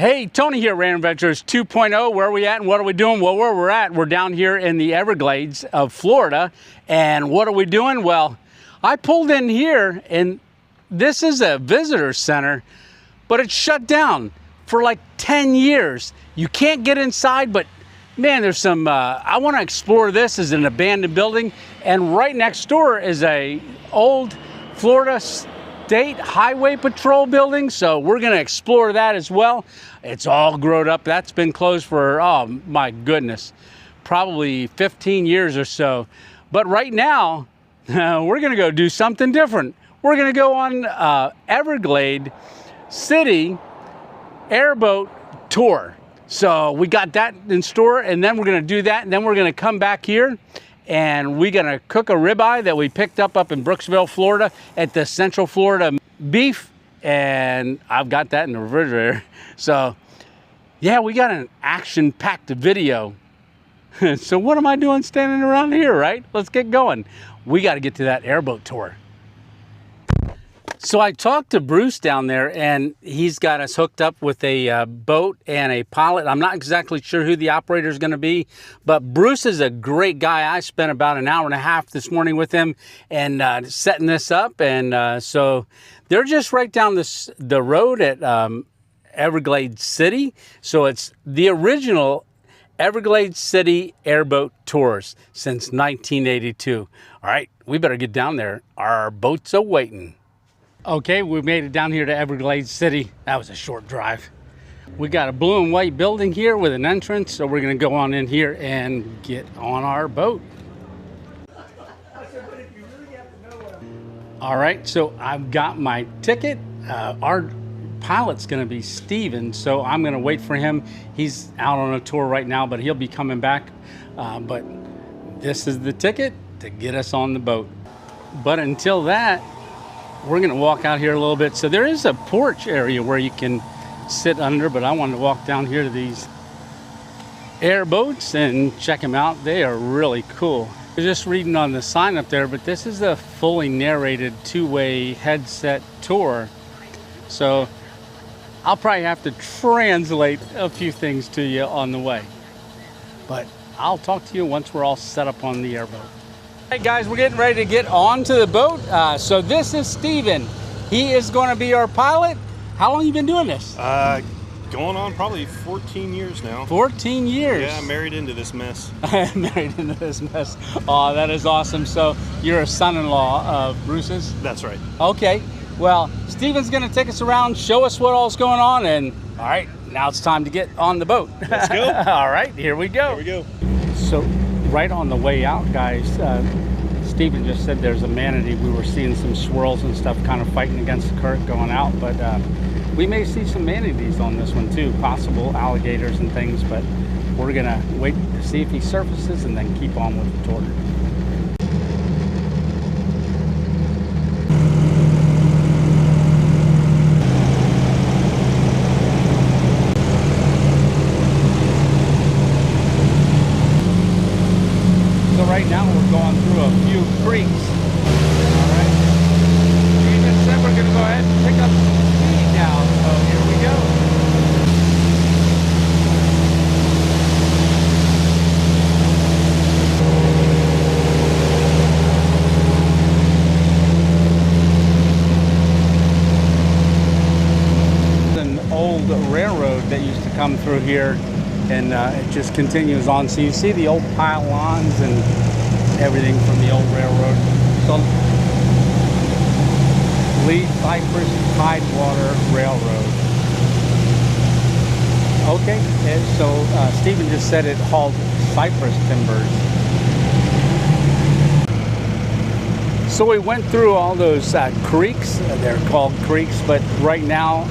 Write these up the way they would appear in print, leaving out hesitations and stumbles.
Hey, Tony here, Random Adventures 2.0. Where are we at and what are we doing? Well, where we're at, we're down here in the Everglades of Florida. And what are we doing? Well, I pulled in here and this is a visitor center, but it's shut down for like 10 years. You can't get inside, but man, there's some, I want to explore this as an abandoned building. And right next door is a old Florida State Highway Patrol building, so we're going to explore that as well. It's all grown up. That's been closed for, oh my goodness, probably 15 years or so. But right now, we're going to go do something different. We're going to go on Everglades City Airboat tour. So we got that in store, and then we're going to do that, and then we're going to come back here and we're gonna cook a ribeye that we picked up in Brooksville, Florida at the Central Florida Beef, and I've got that in the refrigerator. So yeah, we got an action-packed video. So what am I doing standing around here, right? Let's get going. We got to get to that airboat tour. So I talked to Bruce down there, and he's got us hooked up with a boat and a pilot. I'm not exactly sure who the operator is going to be, but Bruce is a great guy. I spent about an hour and a half this morning with him and setting this up. And so they're just right down the road at Everglades City. So it's the original Everglades City Airboat Tours since 1982. All right, we better get down there. Our boats are waiting. Okay, we made it down here to Everglades City. That was a short drive. We got a blue and white building here with an entrance, so we're gonna go on in here and get on our boat. All right, so I've got my ticket. Our pilot's gonna be Steven, so I'm gonna wait for him. He's out on a tour right now, but he'll be coming back. But this is the ticket to get us on the boat. But until that, we're gonna walk out here a little bit. So there is a porch area where you can sit under, but I wanted to walk down here to these airboats and check them out. They are really cool. I was just reading on the sign up there, but this is a fully narrated two-way headset tour. So I'll probably have to translate a few things to you on the way. But I'll talk to you once we're all set up on the airboat. Hey guys, we're getting ready to get onto the boat. So this is Steven. He is going to be our pilot. How long have you been doing this? Going on probably 14 years now. 14 years? Yeah, I'm married into this mess. Married into this mess. Oh, that is awesome. So you're a son-in-law of Bruce's? That's right. Okay. Well, Steven's going to take us around, show us what all's going on, and all right, now it's time to get on the boat. Let's go. All right, here we go. Here we go. So right on the way out, guys, Steven just said there's a manatee. We were seeing some swirls and stuff kind of fighting against the current going out, but we may see some manatees on this one too, possible alligators and things, but we're gonna wait to see if he surfaces and then keep on with the tour. Right now we're going through a few creeks. All right. We just said we're going to go ahead and pick up speed now. So here we go. An old railroad that used to come through here. And it just continues on. So you see the old pylons and everything from the old railroad. So Big Cypress Tidewater Railroad. Okay, and so Steven just said it hauled cypress timbers. So we went through all those creeks. They're called creeks, but right now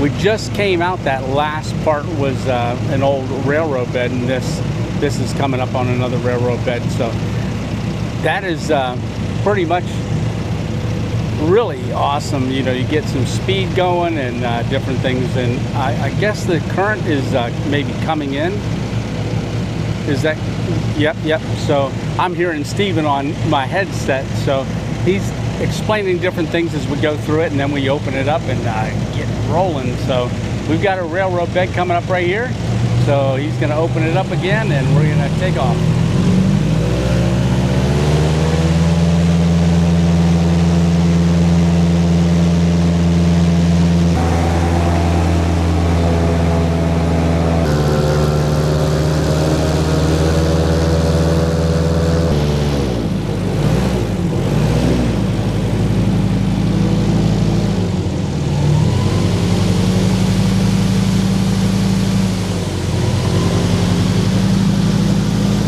we just came out. That last part was an old railroad bed, and this is coming up on another railroad bed. So that is pretty much really awesome. You know, you get some speed going and different things. And I guess the current is maybe coming in. Is that? Yep. So I'm hearing Steven on my headset. So he's explaining different things as we go through it, and then we open it up and get rolling. So We've got a railroad bed coming up right here. So he's going to open it up again and we're going to take off.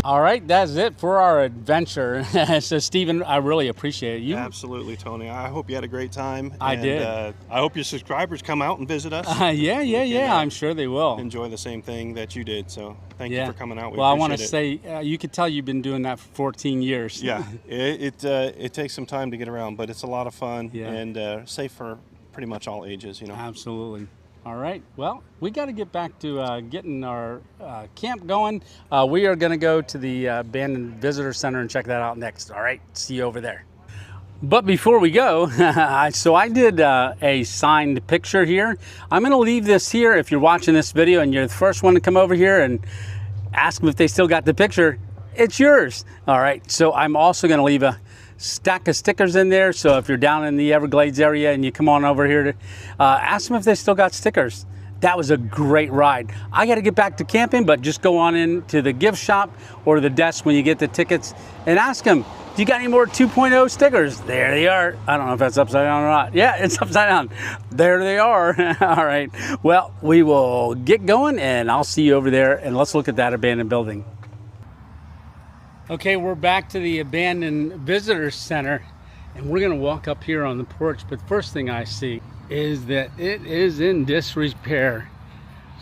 All right, that's it for our adventure. So, Stephen, I really appreciate it. Absolutely, Tony. I hope you had a great time. I did. I hope your subscribers come out and visit us. Yeah. I'm sure they will. Enjoy the same thing that you did. So, thank you for coming out. Well, I want to say, you could tell you've been doing that for 14 years. Yeah, it takes some time to get around, but it's a lot of fun and safe for pretty much all ages. Absolutely. All right, well, we got to get back to getting our camp going. We are going to go to the Abandoned Visitor Center and check that out next. All right, see you over there. But before we go, so I did a signed picture here. I'm going to leave this here. If you're watching this video and you're the first one to come over here and ask them if they still got the picture, it's yours. All right, so I'm also going to leave a stack of stickers in there, so if you're down in the Everglades area and you come on over here to ask them if they still got stickers. That was a great ride. I got to get back to camping, but just go on into the gift shop or the desk when you get the tickets and ask them, do you got any more 2.0 stickers? There they are. I don't know if that's upside down or not. Yeah, it's upside down. There they are. All right, well, we will get going and I'll see you over there, and let's look at that abandoned building. Okay, we're back to the Abandoned Visitor Center, and we're gonna walk up here on the porch, but first thing I see is that it is in disrepair.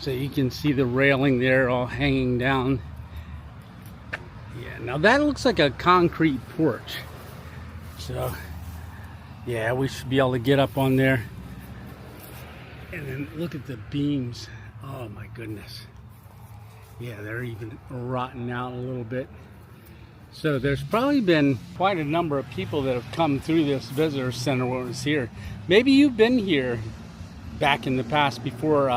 So you can see the railing there all hanging down. Yeah, now that looks like a concrete porch. So, yeah, we should be able to get up on there. And then look at the beams. Oh my goodness. Yeah, they're even rotting out a little bit. So there's probably been quite a number of people that have come through this visitor center when it was here. Maybe you've been here back in the past before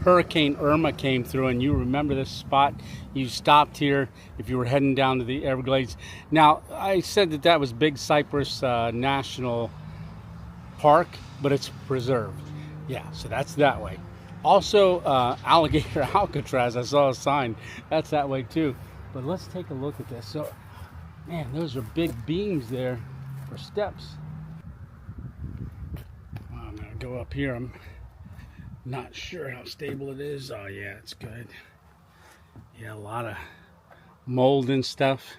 Hurricane Irma came through and you remember this spot. You stopped here if you were heading down to the Everglades. Now, I said that that was Big Cypress National Park, but it's preserved. Yeah, so that's that way. Also, Alligator Alcatraz, I saw a sign. That's that way too. But let's take a look at this. So, man, those are big beams there for steps. Well, I'm gonna go up here. I'm not sure how stable it is. Oh yeah, it's good. Yeah, a lot of mold and stuff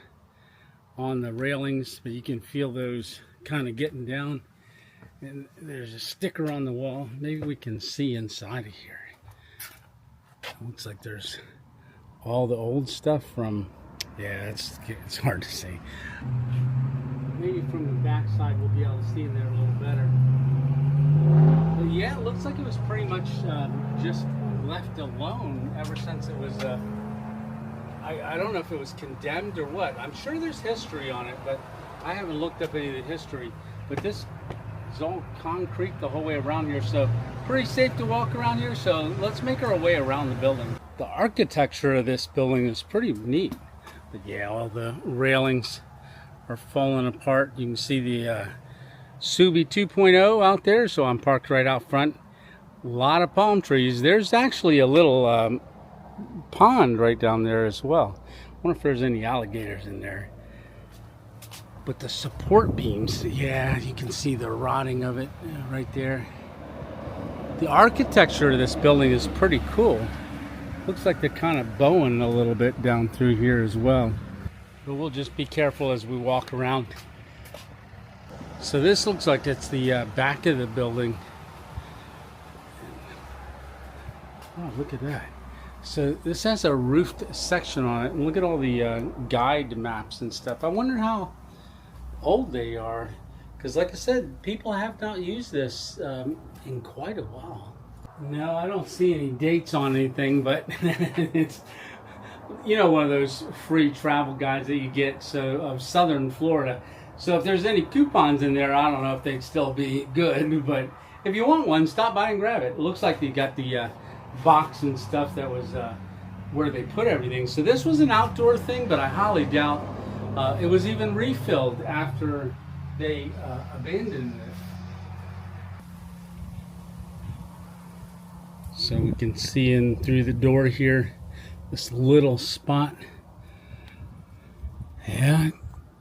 on the railings, but you can feel those kind of getting down. And there's a sticker on the wall. Maybe we can see inside of here. Looks like there's all the old stuff from, yeah, it's hard to see. Maybe from the back side we'll be able to see in there a little better. But yeah, it looks like it was pretty much just left alone ever since it was, I don't know if it was condemned or what. I'm sure there's history on it, but I haven't looked up any of the history. But this is all concrete the whole way around here, so pretty safe to walk around here. So let's make our way around the building. The architecture of this building is pretty neat. But yeah, all the railings are falling apart. You can see the Subi 2.0 out there, so I'm parked right out front. A lot of palm trees. There's actually a little pond right down there as well. I wonder if there's any alligators in there. But the support beams, yeah, you can see the rotting of it right there. The architecture of this building is pretty cool. Looks like they're kind of bowing a little bit down through here as well. But we'll just be careful as we walk around. So this looks like it's the back of the building. Oh, look at that. So this has a roofed section on it. And look at all the guide maps and stuff. I wonder how old they are. Because like I said, people have not used this in quite a while. No, I don't see any dates on anything, but it's, you know, one of those free travel guides that you get, so of southern Florida. So if there's any coupons in there, I don't know if they'd still be good, but if you want one, stop by and grab it. It looks like they got the box and stuff that was where they put everything. So this was an outdoor thing, but I highly doubt it was even refilled after they abandoned it. So we can see in through the door here, this little spot. Yeah,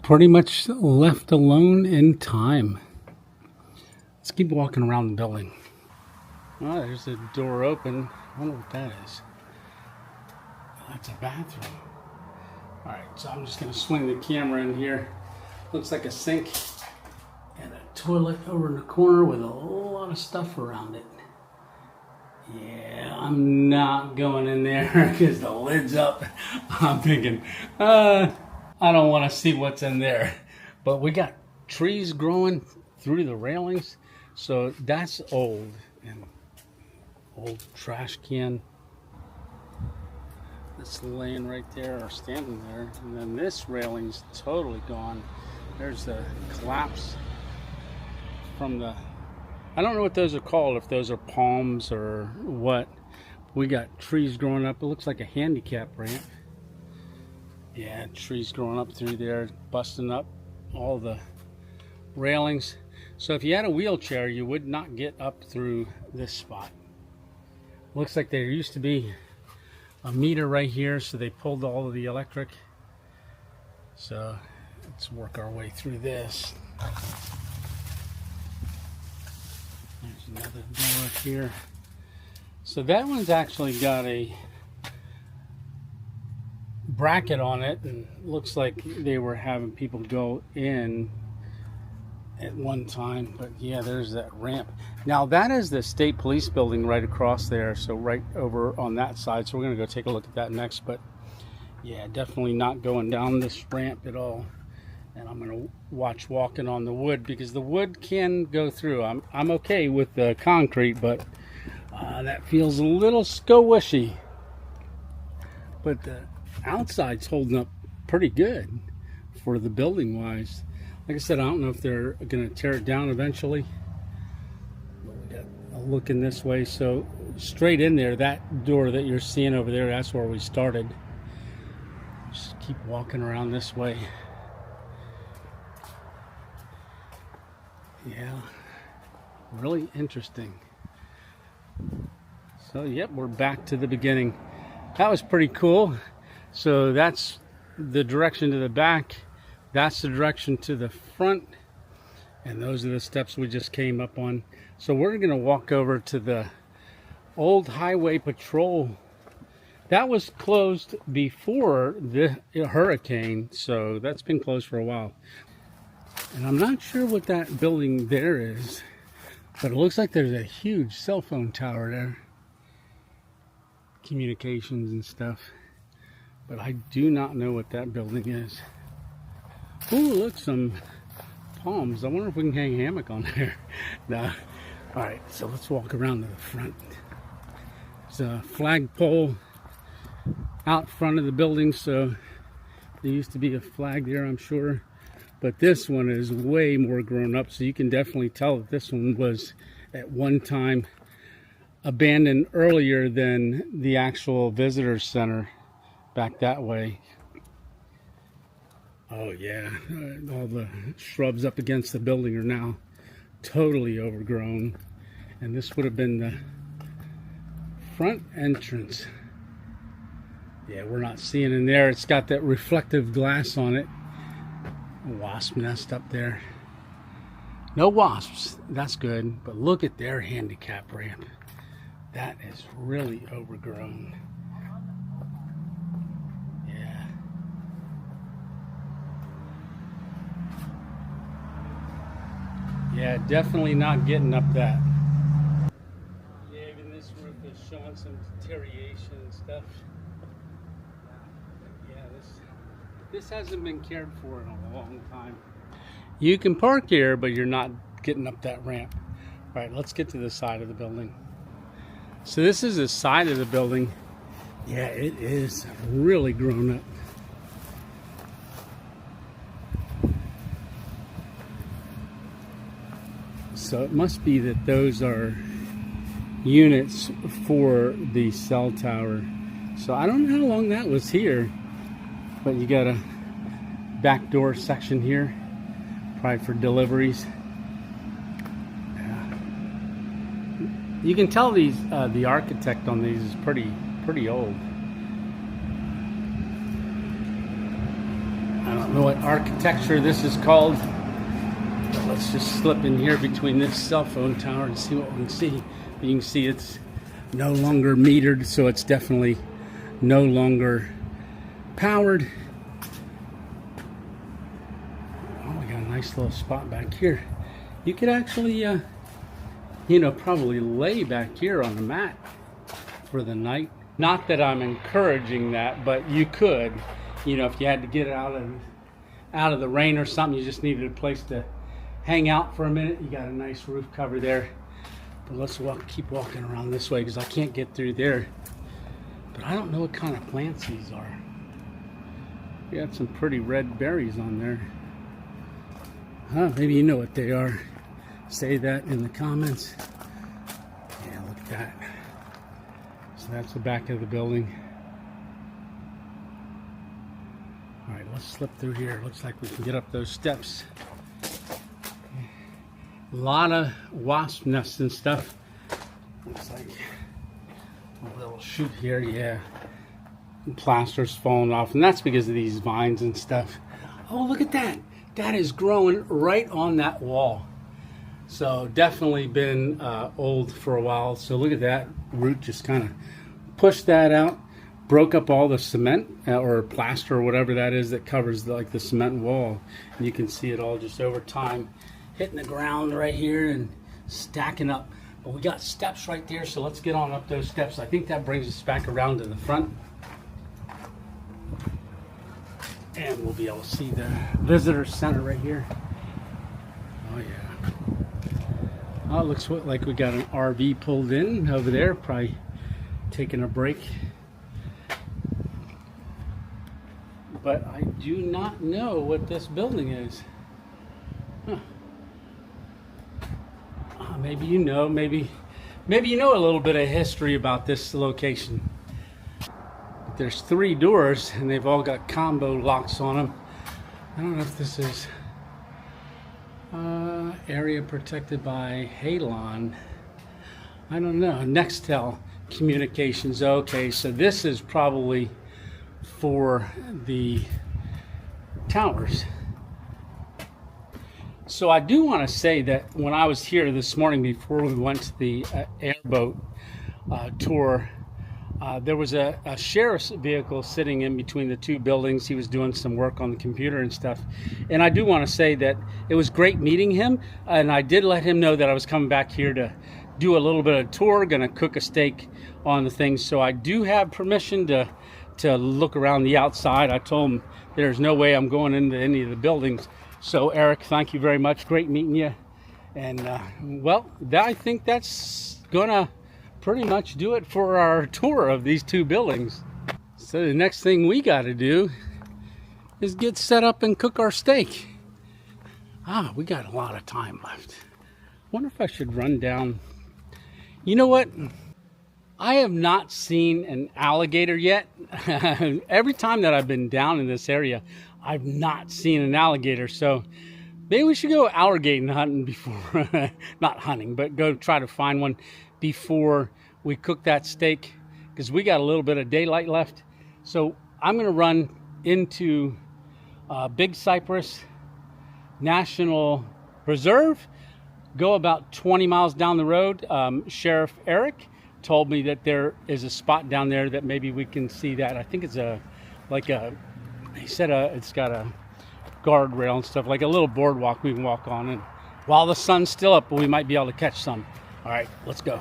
pretty much left alone in time. Let's keep walking around the building. Oh, there's a door open. I wonder what that is. That's a bathroom. All right, so I'm just gonna swing the camera in here. Looks like a sink and a toilet over in the corner with a lot of stuff around it. Yeah, I'm not going in there because the lid's up. I'm thinking, I don't want to see what's in there. But we got trees growing through the railings, so that's old. And old trash can that's laying right there or standing there. And then this railing's totally gone. There's the collapse from the, I don't know what those are called, if those are palms or what. We got trees growing up. It looks like a handicap ramp. Yeah, trees growing up through there, busting up all the railings. So if you had a wheelchair, you would not get up through this spot. Looks like there used to be a meter right here, so they pulled all of the electric. So let's work our way through this. There's another door here. So that one's actually got a bracket on it, and looks like they were having people go in at one time. But yeah, there's that ramp. Now that is the state police building right across there, so right over on that side. So we're gonna go take a look at that next. But yeah, definitely not going down this ramp at all. And I'm gonna watch walking on the wood, because the wood can go through. I'm okay with the concrete, but that feels a little squishy. But the outside's holding up pretty good for the building wise. Like I said, I don't know if they're gonna tear it down eventually. But we got a look in this way. So straight in there, that door that you're seeing over there, that's where we started. Just keep walking around this way. Yeah, really interesting. So yep, we're back to the beginning. That was pretty cool. So that's the direction to the back, that's the direction to the front, and those are the steps we just came up on. So we're gonna walk over to the old highway patrol. That was closed before the hurricane, so that's been closed for a while. And I'm not sure what that building there is, but it looks like there's a huge cell phone tower there. Communications and stuff. But I do not know what that building is. Ooh, look, some palms. I wonder if we can hang a hammock on there. Nah. Alright, so let's walk around to the front. There's a flagpole out front of the building, so there used to be a flag there, I'm sure. But this one is way more grown up, so you can definitely tell that this one was at one time abandoned earlier than the actual visitor center back that way. Oh yeah, all the shrubs up against the building are now totally overgrown. And this would have been the front entrance. Yeah, we're not seeing in there. It's got that reflective glass on it. A wasp nest up there. No wasps, that's good. But look at their handicap ramp. That is really overgrown. Yeah. Yeah, definitely not getting up that. Yeah, even this roof is showing some deterioration and stuff. Yeah, this hasn't been cared for in a long time. You can park here, but you're not getting up that ramp. All right, let's get to the side of the building. So this is the side of the building. Yeah, it is really grown up. So it must be that those are units for the cell tower. So I don't know how long that was here, but you got a back door section here, probably for deliveries. Yeah. You can tell these the architect on these is pretty old. I don't know what architecture this is called, but let's just slip in here between this cell phone tower and see what we can see. You can see it's no longer metered, so it's definitely no longer powered. Oh, we got a nice little spot back here. You could actually, you know, probably lay back here on the mat for the night. Not that I'm encouraging that, but you could. You know, if you had to get out of the rain or something, you just needed a place to hang out for a minute. You got a nice roof cover there. But let's keep walking around this way because I can't get through there. But I don't know what kind of plants these are. We got some pretty red berries on there. Huh, maybe you know what they are. Say that in the comments. Yeah, look at that. So that's the back of the building. All right, let's slip through here. Looks like we can get up those steps. A lot of wasp nests and stuff. Looks like a little chute here, yeah. And plaster's falling off, and that's because of these vines and stuff. Oh, look at that. That is growing right on that wall. So definitely been old for a while. So look at that. Root just kind of pushed that out. Broke up all the cement or plaster or whatever that is that covers like the cement wall, and you can see it all just over time hitting the ground right here and stacking up. But we got steps right there, so let's get on up those steps. I think that brings us back around to the front, and we'll be able to see the visitor center right here. Oh yeah. Oh, it looks like we got an RV pulled in over there, probably taking a break. But I do not know what this building is. Huh. Maybe you know, maybe you know a little bit of history about this location. There's 3 doors and they've all got combo locks on them. I don't know if this is area protected by Halon. I don't know. Nextel Communications. Okay, so this is probably for the towers. So I do want to say that when I was here this morning before we went to the airboat tour, there was a sheriff's vehicle sitting in between the 2 buildings. He was doing some work on the computer and stuff. And I do want to say that it was great meeting him, and I did let him know that I was coming back here to do a little bit of tour, gonna cook a steak on the things. So I do have permission to look around the outside. I told him there's no way I'm going into any of the buildings. So Eric, thank you very much. Great meeting you. And well, I think that's gonna pretty much do it for our tour of these 2 buildings. So the next thing we got to do is get set up and cook our steak. We got a lot of time left. Wonder if I should run down. You know what? I have not seen an alligator yet. Every time that I've been down in this area, I've not seen an alligator. So maybe we should go alligator hunting before, not hunting, but go try to find one before we cook that steak, because we got a little bit of daylight left. So I'm going to run into Big Cypress National Preserve, go about 20 miles down the road. Sheriff Eric told me that there is a spot down there that maybe we can see that. I think it's he said it's got a guardrail and stuff, like a little boardwalk we can walk on, and while the sun's still up, we might be able to catch some. All right, let's go.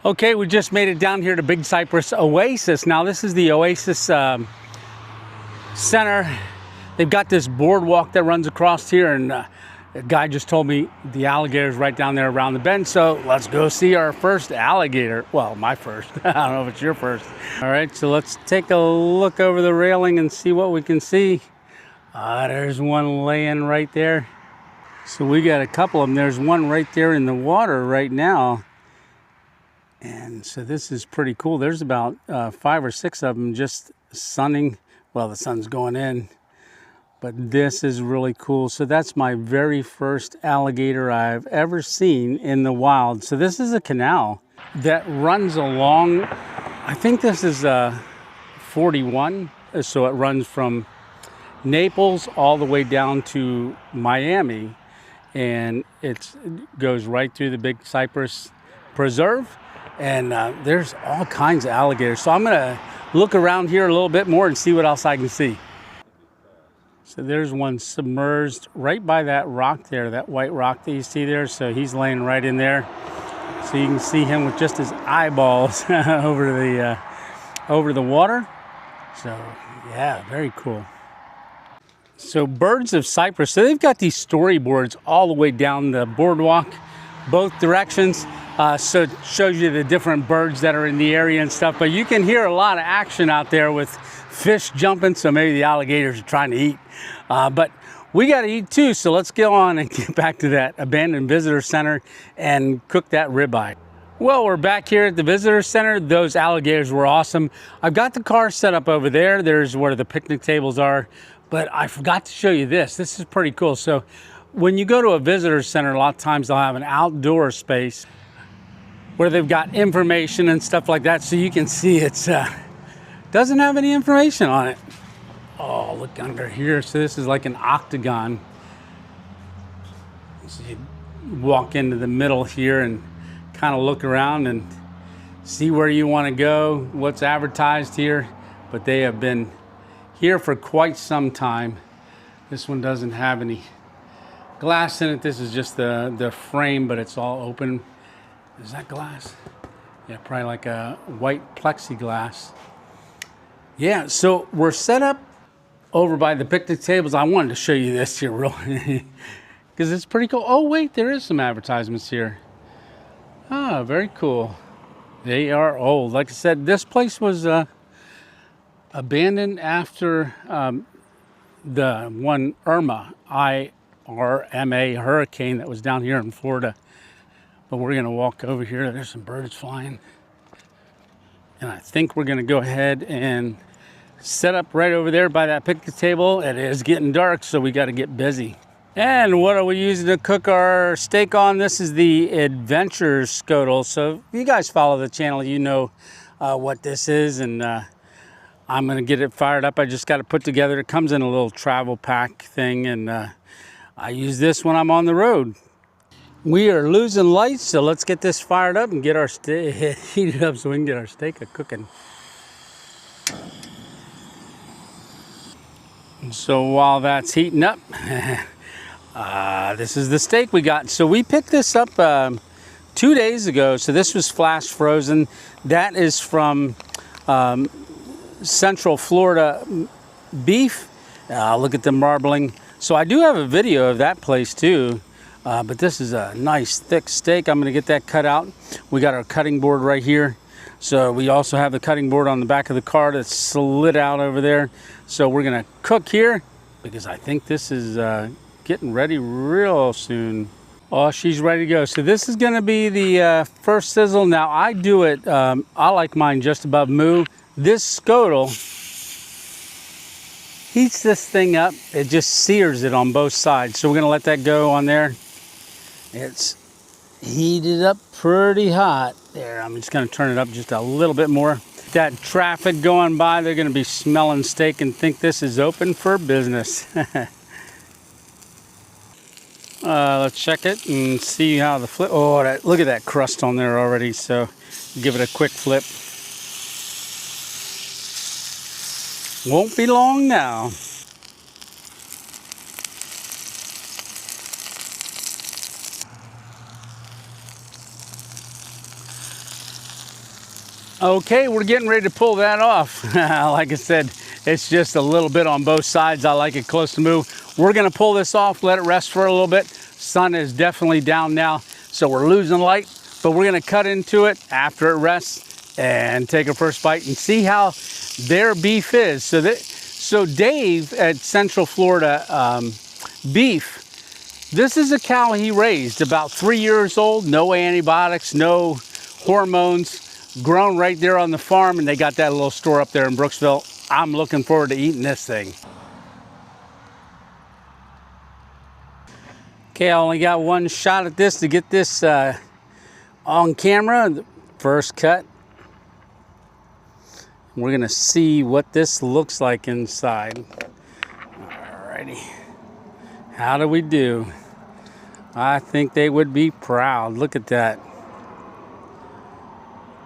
Okay, we just made it down here to Big Cypress Oasis. Now this is the Oasis Center. They've got this boardwalk that runs across here, and a guy just told me the alligator's right down there around the bend. So let's go see our first alligator. Well, my first. I don't know if it's your first. All right, so let's take a look over the railing and see what we can see. There's one laying right there. So we got a couple of them. There's one right there in the water right now. And so this is pretty cool. There's about 5 or 6 of them just sunning. Well, the sun's going in, but this is really cool. So that's my very first alligator I've ever seen in the wild. So this is a canal that runs along, I think this is 41. So it runs from Naples all the way down to Miami. And it goes right through the Big Cypress Preserve. And there's all kinds of alligators. So I'm gonna look around here a little bit more and see what else I can see. So there's one submerged right by that rock there, that white rock that you see there. So he's laying right in there. So you can see him with just his eyeballs over the water. So yeah, very cool. So Birds of Cypress, so they've got these storyboards all the way down the boardwalk, both directions. So it shows you the different birds that are in the area and stuff, but you can hear a lot of action out there with fish jumping, so maybe the alligators are trying to eat. But we got to eat too, so let's go on and get back to that abandoned visitor center and cook that ribeye. Well, we're back here at the visitor center. Those alligators were awesome. I've got the car set up over there. There's where the picnic tables are, but I forgot to show you this. This is pretty cool. So when you go to a visitor center, a lot of times they'll have an outdoor space where they've got information and stuff like that, so you can see it's doesn't have any information on it. Oh, look under here. So this is like an octagon. So you walk into the middle here and kind of look around and see where you want to go, what's advertised here. But they have been here for quite some time. This one doesn't have any glass in it. This is just the frame, but it's all open. Is that glass? Yeah, probably like a white plexiglass. Yeah, so we're set up over by the picnic tables. I wanted to show you this here real because it's pretty cool. Oh wait, there is some advertisements here. Ah, very cool. They are old. Like I said, this place was abandoned after the one IRMA hurricane that was down here in Florida. But we're gonna walk over here. There's some birds flying. And I think we're gonna go ahead and set up right over there by that picnic table. It is getting dark, so we gotta get busy. And what are we using to cook our steak on? This is the Adventure Scuttle. So if you guys follow the channel, you know what this is. And I'm gonna get it fired up. I just got it put together. It comes in a little travel pack thing, and I use this when I'm on the road. We are losing lights, so let's get this fired up and get our steak heated up so we can get our steak cooking. And so while that's heating up, this is the steak we got. So we picked this up 2 days ago. So this was flash frozen. That is from Central Florida beef. Look at the marbling. So I do have a video of that place too. But this is a nice thick steak. I'm gonna get that cut out. We got our cutting board right here. So we also have the cutting board on the back of the car that's slid out over there. So we're gonna cook here because I think this is getting ready real soon. Oh, she's ready to go. So this is gonna be the first sizzle. Now I do it, I like mine just above moo. This scuttle heats this thing up. It just sears it on both sides. So we're gonna let that go on there. It's heated up pretty hot. There, I'm just gonna turn it up just a little bit more. That traffic going by, they're gonna be smelling steak and think this is open for business. Let's check it and see how the flip. Oh, look at that crust on there already. So give it a quick flip. Won't be long now. Okay, we're getting ready to pull that off. Like I said, it's just a little bit on both sides. I like it close to move. We're gonna pull this off, let it rest for a little bit. Sun is definitely down now, so we're losing light, but we're gonna cut into it after it rests and take a first bite and see how their beef is. So Dave at Central Florida Beef This is a cow he raised, about 3 years old, no antibiotics, no hormones, grown right there on the farm, and they got that little store up there in Brooksville. I'm looking forward to eating this thing. Okay, I only got one shot at this to get this on camera. The first cut. We're gonna see what this looks like inside. Alrighty. How do we do? I think they would be proud. Look at that.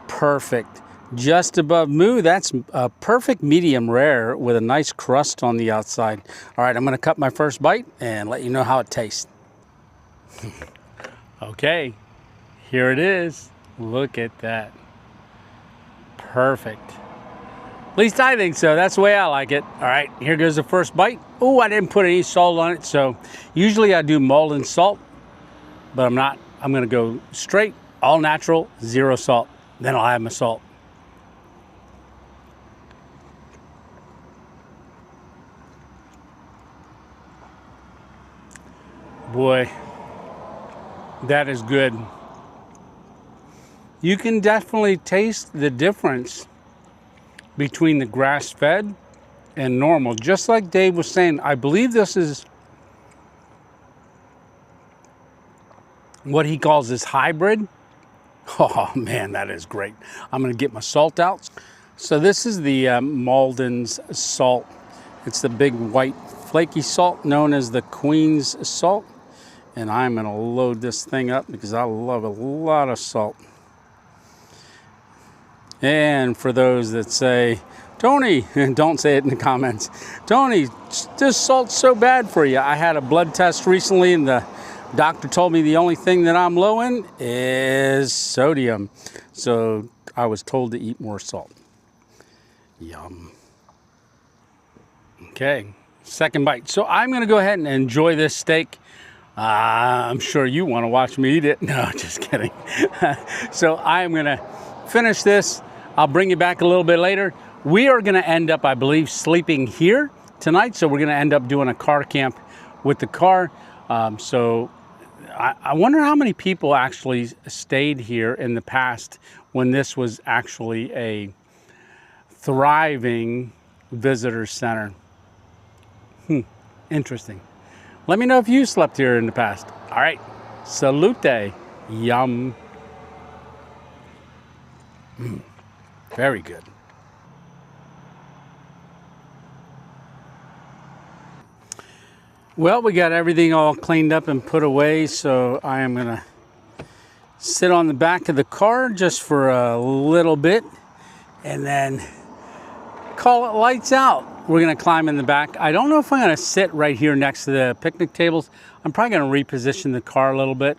Perfect. Just above moo. That's a perfect medium rare with a nice crust on the outside. All right, I'm gonna cut my first bite and let you know how it tastes. Okay, here it is. Look at that. Perfect. At least I think so. That's the way I like it. All right, here goes the first bite. Oh, I didn't put any salt on it. So usually I do mulled and salt, but I'm not. I'm gonna go straight, all natural, 0 salt. Then I'll add my salt. Boy, that is good. You can definitely taste the difference between the grass-fed and normal. Just like Dave was saying, I believe this is what he calls this hybrid. Oh man, that is great. I'm gonna get my salt out. So this is the Malden's salt. It's the big white flaky salt known as the Queen's salt. And I'm gonna load this thing up because I love a lot of salt. And for those that say, Tony, don't say it in the comments, Tony, this salt's so bad for you. I had a blood test recently and the doctor told me the only thing that I'm low in is sodium. So I was told to eat more salt. Yum. Okay, second bite. So I'm gonna go ahead and enjoy this steak. I'm sure you want to watch me eat it. No, just kidding. So I'm going to finish this. I'll bring you back a little bit later. We are going to end up, I believe, sleeping here tonight. So we're going to end up doing a car camp with the car. So I wonder how many people actually stayed here in the past when this was actually a thriving visitor center. Interesting. Let me know if you slept here in the past. All right, salute. Yum. Very good. Well, we got everything all cleaned up and put away, so I am gonna sit on the back of the car just for a little bit and then call it lights out. We're gonna climb in the back. I don't know if I'm gonna sit right here next to the picnic tables. I'm probably gonna reposition the car a little bit,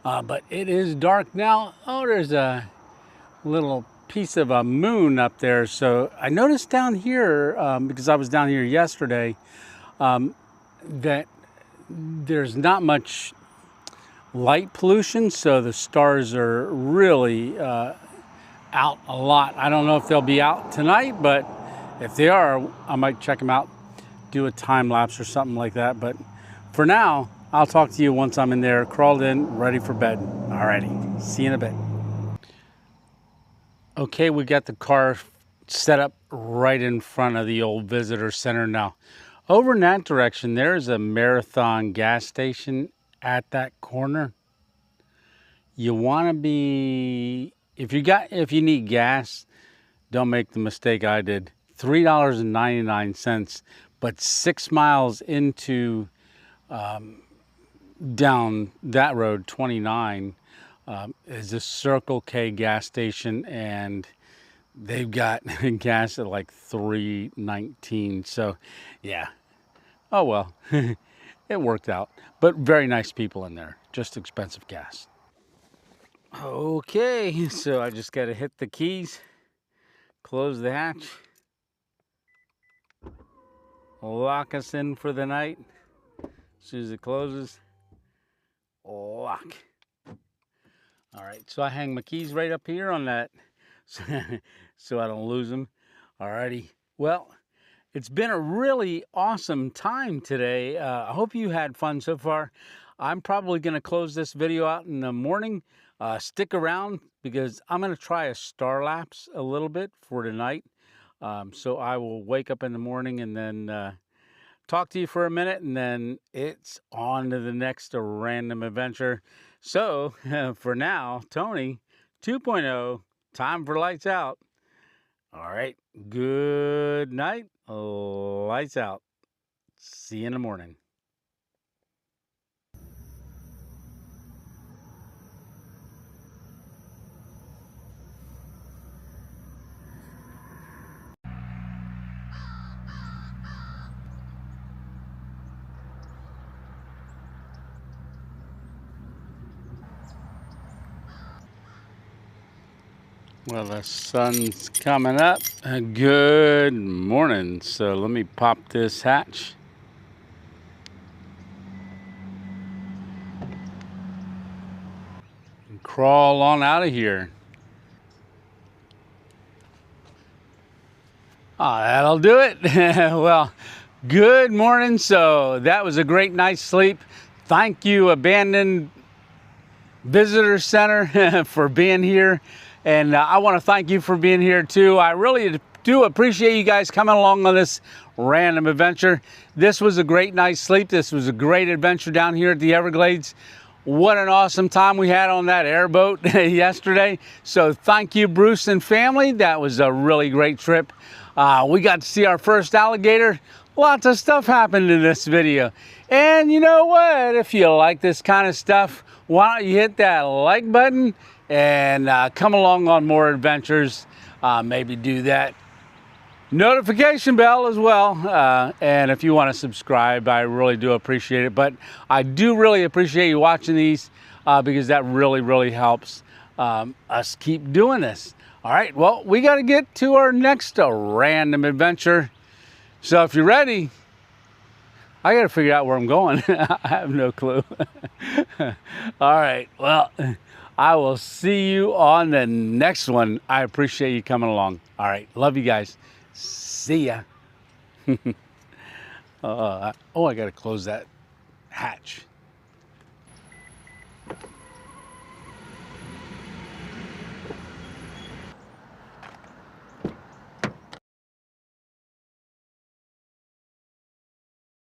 but it is dark now. Oh, there's a little piece of a moon up there. So I noticed down here, because I was down here yesterday, that there's not much light pollution, so the stars are really out a lot. I don't know if they'll be out tonight, but if they are, I might check them out, do a time lapse or something like that. But for now, I'll talk to you once I'm in there, crawled in, ready for bed. Alrighty, see you in a bit. Okay, we got the car set up right in front of the old visitor center now. Over in that direction, there's a Marathon gas station at that corner. You want to be, if you need gas, don't make the mistake I did. $3.99, but 6 miles into down that road, 29, is a Circle K gas station, and they've got gas at like $3.19. So yeah, oh well, it worked out. But very nice people in there, just expensive gas. Okay, so I just got to hit the keys, close the hatch, lock us in for the night. As soon as it closes, lock. All right, so I hang my keys right up here on that so I don't lose them. All righty. Well, It's been a really awesome time today. I hope you had fun so far. I'm probably going to close this video out in the morning. Stick around because I'm going to try a star lapse a little bit for tonight. So I will wake up in the morning and then talk to you for a minute, and then it's on to the next random adventure. So for now, Tony 2.0, time for lights out. All right, good night, lights out. See you in the morning. Well, the sun's coming up. Good morning. So let me pop this hatch. And crawl on out of here. Oh, that'll do it. Well, good morning. So that was a great night's sleep. Thank you, Abandoned Visitor Center, for being here. And I want to thank you for being here too. I really do appreciate you guys coming along on this random adventure. This was a great night's sleep. This was a great adventure down here at the Everglades. What an awesome time we had on that airboat yesterday. So thank you, Bruce and family. That was a really great trip. We got to see our first alligator. Lots of stuff happened in this video. And you know what? If you like this kind of stuff, why don't you hit that like button and come along on more adventures. Maybe do that notification bell as well. And if you want to subscribe, I really do appreciate it. But I do really appreciate you watching these because that really helps us keep doing this. All right, well, we got to get to our next random adventure. So if you're ready, I got to figure out where I'm going. I have no clue. All right, well, I will see you on the next one. I appreciate you coming along. All right, love you guys. See ya. Oh, I got to close that hatch.